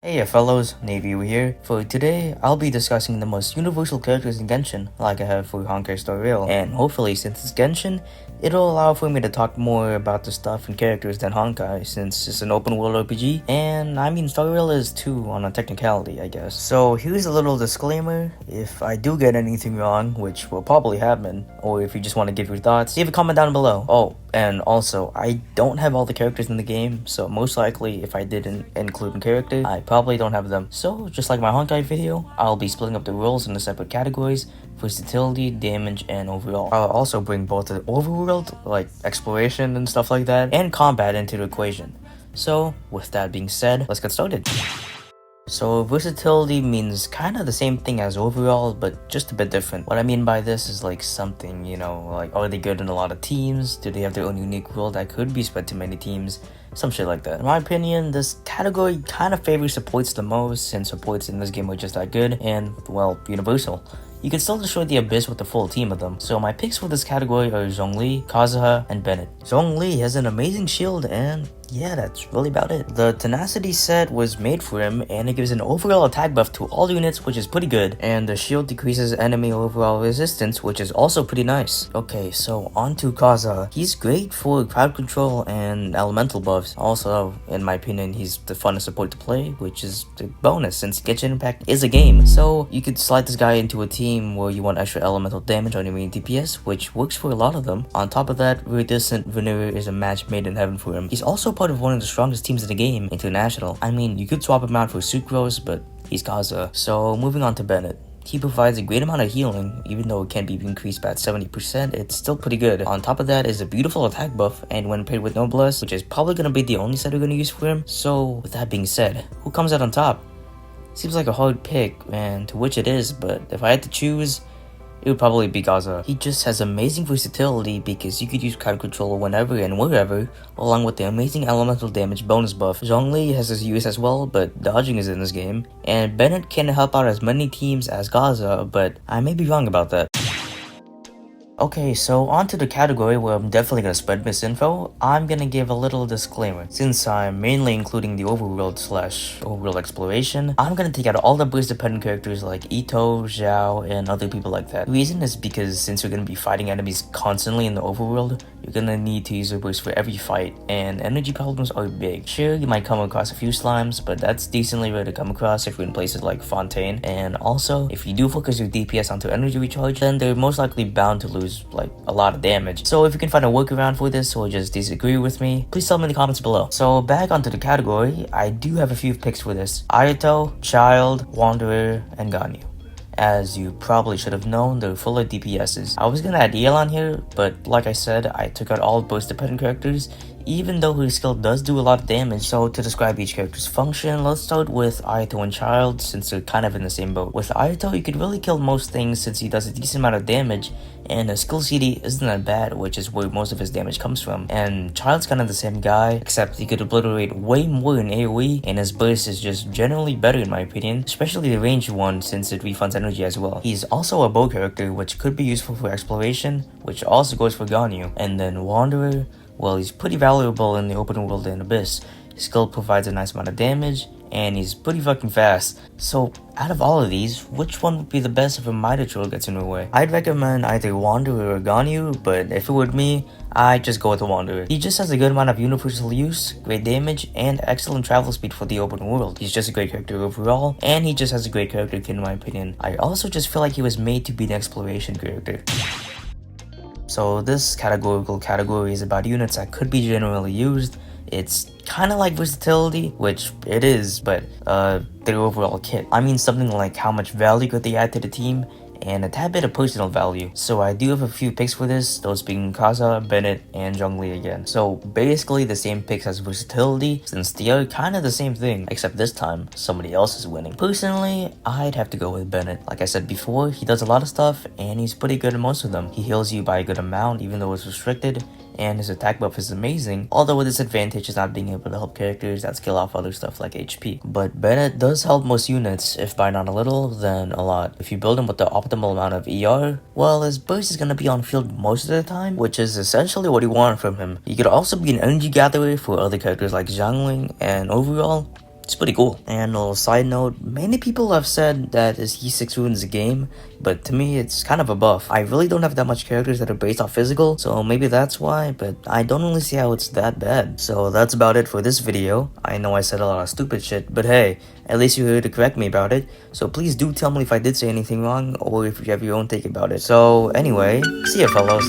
Hey fellows, Navy here. For today, I'll be discussing the most universal characters in Genshin, like I have for Honkai Star Rail, and hopefully since it's Genshin, it'll allow for me to talk more about the stuff and characters than Honkai, since it's an open world RPG, and I mean Star Rail is too on a technicality, I guess. So here's a little disclaimer: if I do get anything wrong, which will probably happen, or if you just want to give your thoughts, leave a comment down below. Oh, and also, I don't have all the characters in the game, so most likely if I didn't include a character, I probably don't have them. So, just like my Honkai video, I'll be splitting up the roles into separate categories: versatility, damage, and overall. I'll also bring both the overworld, like exploration and stuff like that, and combat into the equation. So, with that being said, let's get started. So versatility means kind of the same thing as overall, but just a bit different. What I mean by this is like something, like are they good in a lot of teams? Do they have their own unique role that could be spread to many teams? Some shit like that. In my opinion, this category kind of favors supports the most, since supports in this game are just that good and, well, universal. You can still destroy the Abyss with a full team of them. So my picks for this category are Zhongli, Kazuha, and Bennett. Zhongli has an amazing shield, and yeah, that's really about it. The Tenacity set was made for him, and it gives an overall attack buff to all units, which is pretty good. And the shield decreases enemy overall resistance, which is also pretty nice. Okay, so on to Kazuha. He's great for crowd control and elemental buffs. Also, in my opinion, he's the funnest support to play, which is a bonus since Genshin Impact is a game. So you could slide this guy into a team where you want extra elemental damage on your main DPS, which works for a lot of them. On top of that, Iridescent Veneer is a match made in heaven for him. He's also part of one of the strongest teams in the game, International. I mean, you could swap him out for Sucrose, but he's Kazuha. So moving on to Bennett. He provides a great amount of healing, even though it can be increased by 70%, it's still pretty good. On top of that is a beautiful attack buff, and when paired with Noblesse, which is probably going to be the only set we're going to use for him. So with that being said, who comes out on top? Seems like a hard pick, and to which it is, but if I had to choose, it would probably be Gaza. He just has amazing versatility because you could use crowd control whenever and wherever, along with the amazing elemental damage bonus buff. Zhongli has his use as well, but dodging is in this game, and Bennett can help out as many teams as Gaza, but I may be wrong about that. Okay, so on to the category where I'm definitely gonna spread misinfo. I'm gonna give a little disclaimer. Since I'm mainly including the overworld exploration, I'm gonna take out all the burst dependent characters like Ito, Zhao, and other people like that. The reason is because since you're gonna be fighting enemies constantly in the overworld, you're gonna need to use a burst for every fight, and energy problems are big. Sure, you might come across a few slimes, but that's decently rare to come across if you're in places like Fontaine. And also, if you do focus your DPS onto energy recharge, then they're most likely bound to lose like a lot of damage. So if you can find a workaround for this or just disagree with me, please tell me in the comments below. So back onto the category, I do have a few picks for this: Ayato, Child, Wanderer, and Ganyu. As you probably should have known, they're full of DPSs. I was gonna add EL on here, but like I said, I took out all burst dependent characters, even though his skill does do a lot of damage. So to describe each character's function, let's start with Ayato and Child, since they're kind of in the same boat. With Ayato, you could really kill most things since he does a decent amount of damage, and his skill CD isn't that bad, which is where most of his damage comes from. And Child's kind of the same guy, except he could obliterate way more in AoE, and his burst is just generally better in my opinion, especially the ranged one since it refunds energy as well. He's also a bow character, which could be useful for exploration, which also goes for Ganyu. And then Wanderer, well, he's pretty valuable in the open world and Abyss. His skill provides a nice amount of damage, and he's pretty fucking fast. So out of all of these, which one would be the best if a Mitre Troll gets in your way? I'd recommend either Wanderer or Ganyu, but if it were me, I'd just go with the Wanderer. He just has a good amount of universal use, great damage, and excellent travel speed for the open world. He's just a great character overall, and he just has a great character kit in my opinion. I also just feel like he was made to be an exploration character. So this category is about units that could be generally used. It's kind of like versatility, which it is, but their overall kit. I mean something like how much value could they add to the team, and a tad bit of personal value. So I do have a few picks for this, those being Kaza, Bennett, and Zhongli again. So basically the same picks as versatility, since they are kind of the same thing, except this time somebody else is winning. Personally, I'd have to go with Bennett. Like I said before, he does a lot of stuff, and he's pretty good at most of them. He heals you by a good amount, even though it's restricted, and his attack buff is amazing, although with disadvantage is not being able to help characters that skill off other stuff like HP. But Bennett does help most units, if by not a little, then a lot. If you build him with the optimal amount of ER, well, his burst is gonna be on field most of the time, which is essentially what you want from him. He could also be an energy gatherer for other characters like Zhangling, and overall, It's pretty cool. And a little side note, many people have said that he6 ruins the game, but to me it's kind of a buff. I really don't have that much characters that are based off physical, so maybe that's why, but I don't really see how it's that bad. So that's about it for this video. I know I said a lot of stupid shit, but hey, at least you're here to correct me about it, so please do tell me if I did say anything wrong, or if you have your own take about it. So anyway, see ya fellows.